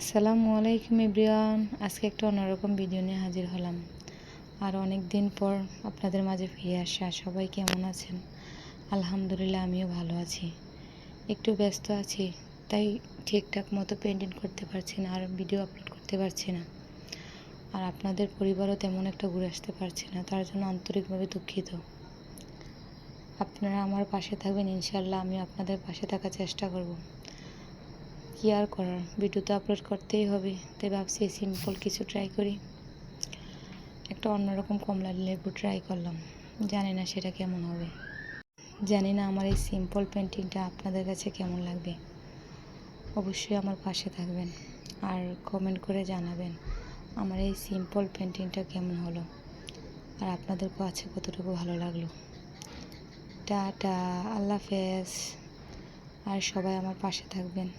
আসসালামু আলাইকুম এভরিওয়ান। আজকে একটা অন্যরকম ভিডিও নিয়ে হাজির হলাম। আর অনেক দিন পর আপনাদের মাঝে ফিরে আসা। সবাই কেমন আছেন? আলহামদুলিল্লাহ, আমিও ভালো আছি। একটু ব্যস্ত আছি, তাই ঠিকঠাক মতো পেন্টিং করতে পারছি না আর ভিডিও আপলোড করতে পারছি না। আর আপনাদের পরিবারও তেমন একটা ঘুরে আসতে পারছি না, তার জন্য আন্তরিকভাবে দুঃখিত। আপনারা আমার পাশে থাকবেন ইনশাল্লাহ, আমি আপনাদের পাশে থাকার চেষ্টা করব। কি আর করার, ভিডিও তো আপলোড করতেই হবে, তাই ভাবছি সিম্পল কিছু ট্রাই করি। একটা অন্যরকম কমলা লেবু ট্রাই করলাম, জানি না সেটা কেমন হবে। জানি না আমার এই সিম্পল পেন্টিংটা আপনাদের কাছে কেমন লাগবে। অবশ্যই আমার পাশে থাকবেন আর কমেন্ট করে জানাবেন আমার এই সিম্পল পেন্টিংটা কেমন হলো আর আপনাদের কাছে কতটুকু ভালো লাগলো। টাটা, আল্লাহ হাফেজ। আর সবাই আমার পাশে থাকবেন।